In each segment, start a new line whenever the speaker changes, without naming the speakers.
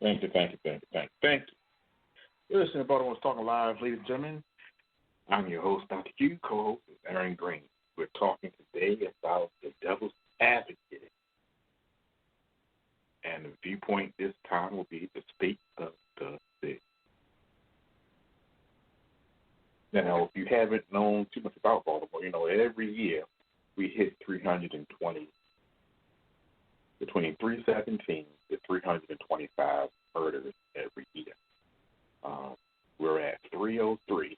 Thank you, thank you, thank you, thank you, thank you. You're listening to Baltimore's Talking Live, ladies and gentlemen. I'm your host, Dr. Q, co-host is Aaron Green. We're talking today about the devil's advocate. And the viewpoint this time will be the state of the sick. Now, if you haven't known too much about Baltimore, every year we hit 320, between 317 to 325 murders every year. We're at 303,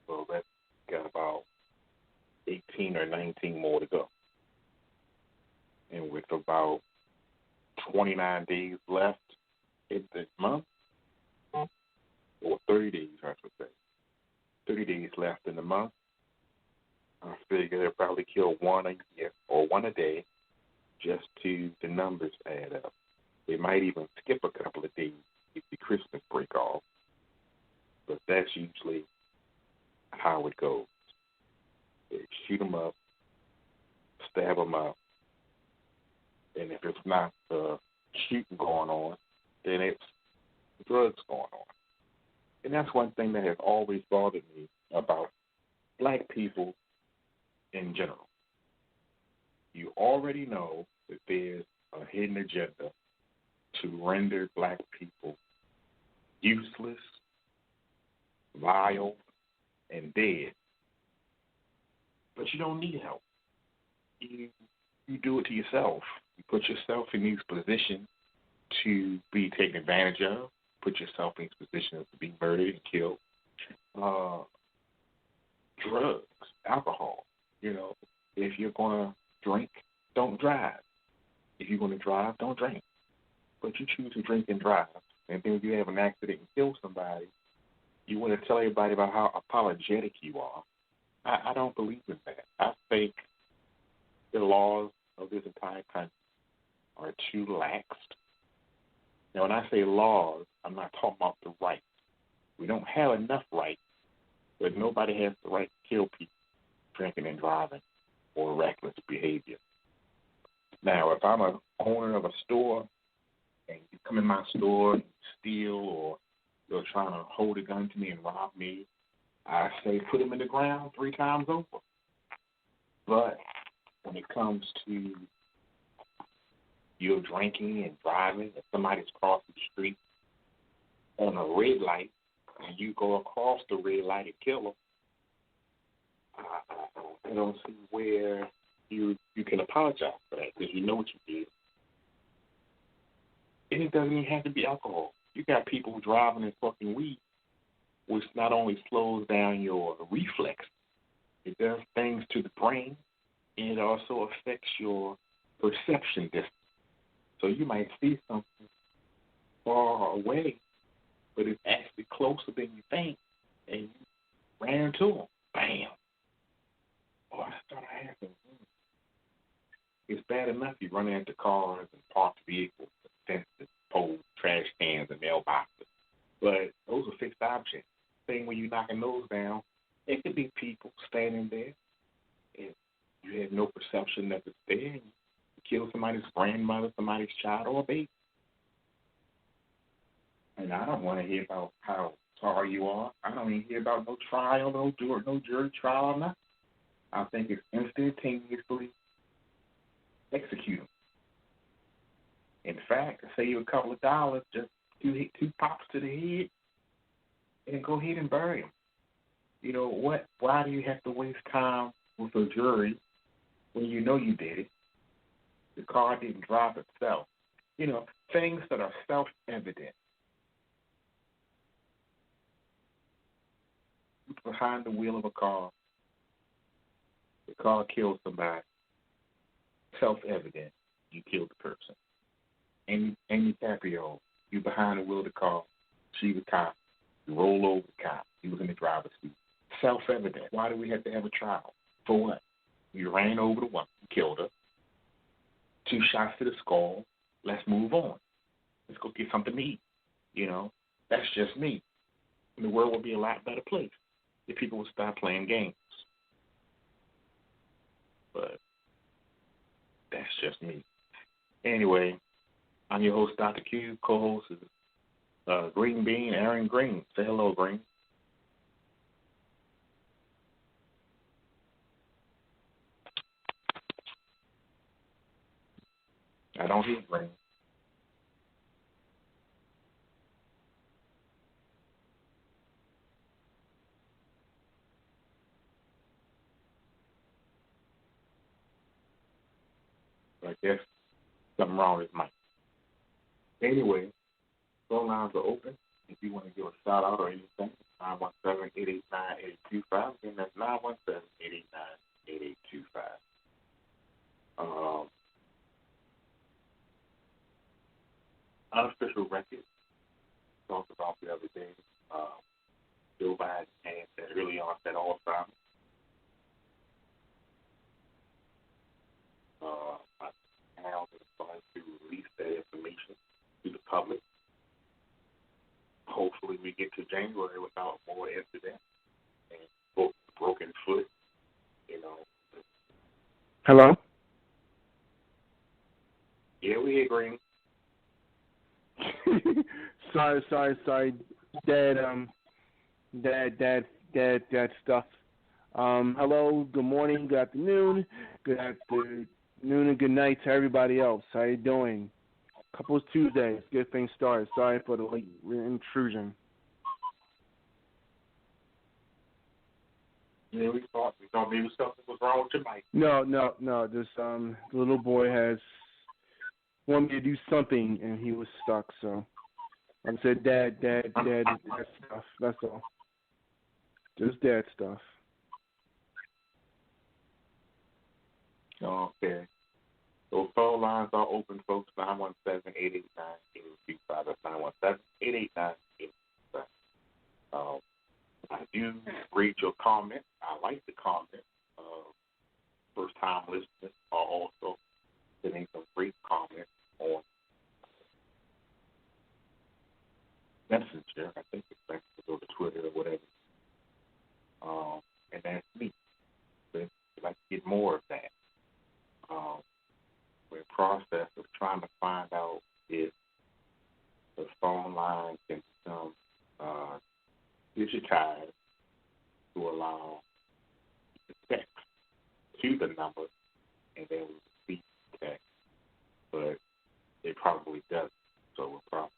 so that's got about 18 or 19 more to go. And with about 29 days left in this month, or 30 days, I should say, 30 days left in the month, I figure they'll probably kill one a year or one a day just to the numbers add up. They might even skip a couple of days if the Christmas break off, but that's usually how it goes. They shoot them up, stab them up, and if it's not shooting going on, then it's drugs going on. And that's one thing that has always bothered me about black people in general. You already know that there's a hidden agenda to render black people useless, vile, and dead. But you don't need help. You do it to yourself. You put yourself in these positions to be taken advantage of, put yourself in these positions to be murdered and killed. Drugs, alcohol. If you're going to drink, don't drive. If you're going to drive, don't drink. But you choose to drink and drive, and then when you have an accident and kill somebody, you want to tell everybody about how apologetic you are. I don't believe in that. I think the laws of this entire country are too laxed. Now, when I say laws, I'm not talking about the rights. We don't have enough rights, but nobody has the right to kill people drinking and driving or reckless behavior. Now, if I'm an owner of a store and you come in my store and steal or you're trying to hold a gun to me and rob me, I say put them in the ground 3 times over. But when it comes to you're drinking and driving and somebody's crossing the street on a red light and you go across the red light and kill them, I don't see where you can apologize for that because you know what you did. And it doesn't even have to be alcohol. You got people driving and fucking weed, which not only slows down your reflex, it does things to the brain, and it also affects your perception distance. So you might see something far away, but it's actually closer than you think, and you ran into them. Bam. Oh, I thought I had them. It's bad enough you run into cars and parked vehicles, fences, poles, trash cans, and mailboxes. But those are fixed objects. Thing when you're knocking those down, it could be people standing there, and you have no perception that it's there, and you kill somebody's grandmother, somebody's child, or a baby. And I don't want to hear about how sorry you are. I don't even hear about no trial, no jury trial, or nothing. I think it's instantaneously execute them. In fact, save you a couple of dollars, just two pops to the head, and go ahead and bury them. You know what? Why do you have to waste time with a jury when you know you did it? The car didn't drive itself. Things that are self-evident. Behind the wheel of a car, the car killed somebody. Self-evident, you killed the person. Amy Caprio, you behind the wheel of the car, she was cop. You roll over the cop. He was in the driver's seat. Self-evident. Why do we have to have a trial? For what? You ran over the woman, killed her. 2 shots to the skull. Let's move on. Let's go get something to eat. That's just me. And the world would be a lot better place if people would stop playing games. But that's just me. Anyway, I'm your host, Dr. Q. Co-host is Green Bean, Aaron Green. Say hello, Green. I don't hear Green. I guess something wrong with his mic. Anyway, phone lines are open. If you want to give a shout out or anything, 917-889-8825. Again, that's 917-889-8825. Unofficial record talked about the other day. Joe Biden had that early onset Alzheimer's. I now going to release that information to the public. Hopefully we get to January without more incidents and broken foot, you know.
Hello?
Yeah, we agreeing.
sorry. Dad stuff. Hello, good morning, good afternoon, and good night to everybody else. How you doing? Couples Tuesday. Get things started. Sorry for the late intrusion.
Yeah, we thought maybe something was wrong with your mic.
No. This the little boy has wanted me to do something and he was stuck. So I said, Dad stuff. That's all. Just dad stuff.
Okay. So phone lines are open, folks. 917-889-8825. That's 917-889-8825. I do read your comments. I like the comments. First-time listeners are also sending some great comments on Messenger. I think it's Messenger or Twitter or whatever. And that's me. So I'd like to get more of that. We're in the process of trying to find out if the phone line can become digitized to allow the text to the number, and then we receive the text. But it probably doesn't. So we'll probably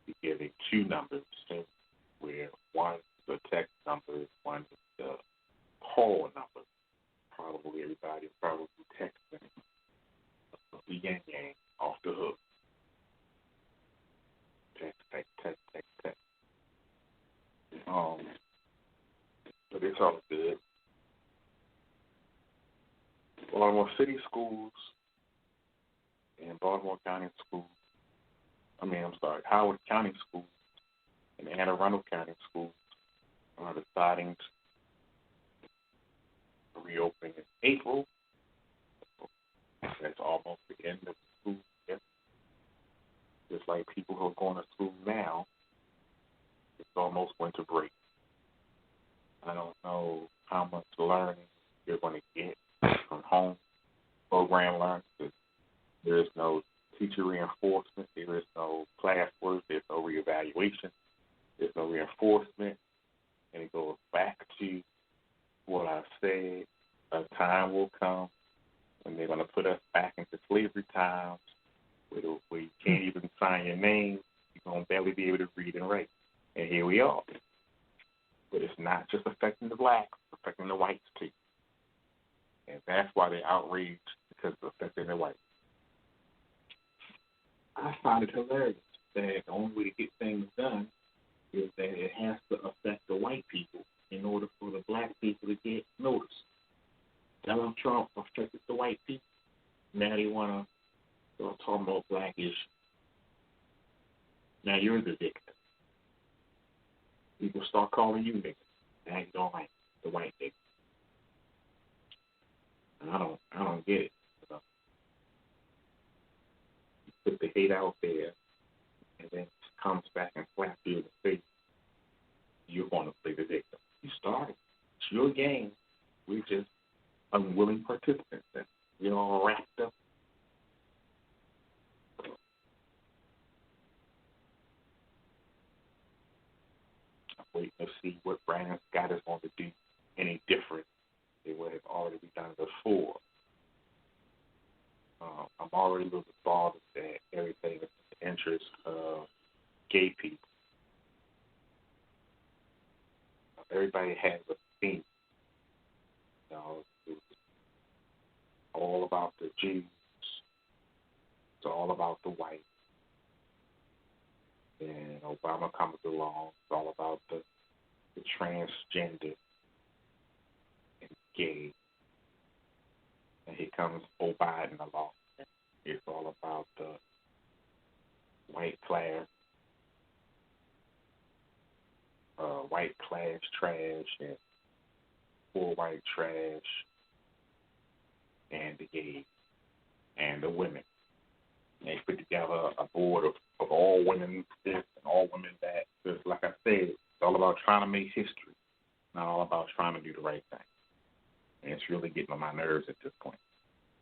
be getting two numbers soon, where one is the text number, one is the call number. Probably everybody will probably be texting the yang off the hook. Text. But it's all good. Baltimore City schools and Howard County schools and Anne Arundel County schools are deciding to reopen in April. That's almost the end of the school year. Just like people who are going to school now, it's almost winter break. I don't know how much learning you're going to get from home program learning. There is no teacher reinforcement. There is no classwork. There's no reevaluation. There's no reinforcement. And it goes back to what I said. A time will come when they're going to put us back into slavery times where you can't even sign your name. You're going to barely be able to read and write. And here we are. But it's not just affecting the blacks, it's affecting the whites too. And that's why they're outraged, because it's affecting the whites. I find it hilarious that the only way to get things done is that it has to affect the white people in order for the black people to get noticed. Donald Trump affected the white people. Now they want to start talking about black issues. Now you're the victim. People start calling you niggas. Now you don't like the white niggas. And I don't get it. You put the hate out there, and then it comes back and slaps you in the face. You're going to play the victim. You started. It's your game. We're just unwilling participants. And we're all wrapped up. I'm waiting to see what Brandon Scott is going to do any different than what has already been done before. I'm already a little bit bothered that everything is in the interest of gay people. Everybody has a theme. You know, it's all about the Jews. It's all about the whites. And Obama comes along. It's all about the transgender and gay. And here comes Biden along. It's all about the white class trash and poor white trash and the gays and the women. And they put together a board of all women this and all women that. Because like I said, it's all about trying to make history, not all about trying to do the right thing. And it's really getting on my nerves at this point.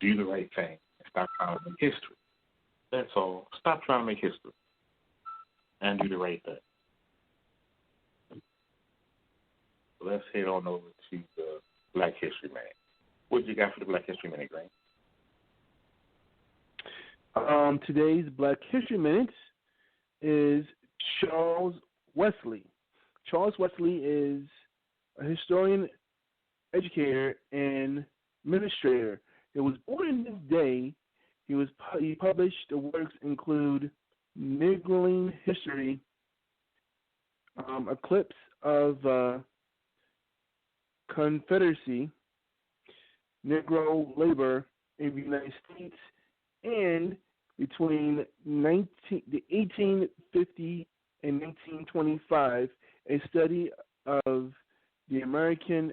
Do the right thing and stop trying to make history. That's all. Stop trying to make history and do the right thing. So let's head on over to the Black History Minute. What you got for the Black History Minute, Grant?
Today's Black History Minute is Charles Wesley. Charles Wesley is a historian, educator, and administrator. He was born in this day. He published the works include Negro History, Eclipse of Confederacy, Negro Labor in the United States, and between 1850 and 1925, a study of the American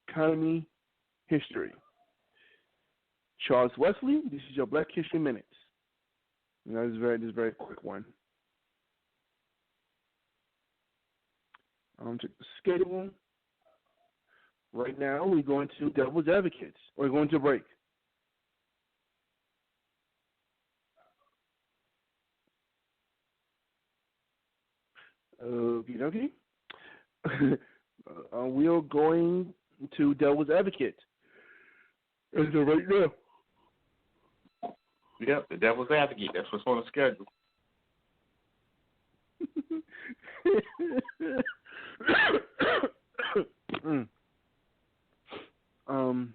economy history. Charles Wesley, this is your Black History Minute. And that is this very quick one. Check the schedule. Right now, we're going to Devil's Advocates. We're going to break. Okay. We are going to Devil's Advocate. Is it right now?
Yep, the Devil's Advocate. That's what's on the schedule.
I'm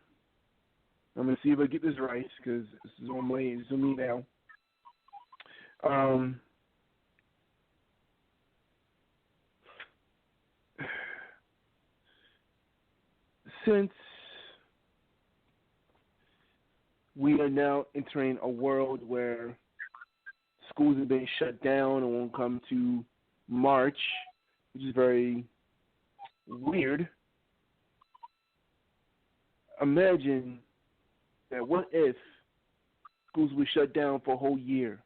gonna see if I get this right because this is on me now. Since we are now entering a world where schools have been shut down and won't come to March, which is very weird. Imagine that what if schools were shut down for a whole year?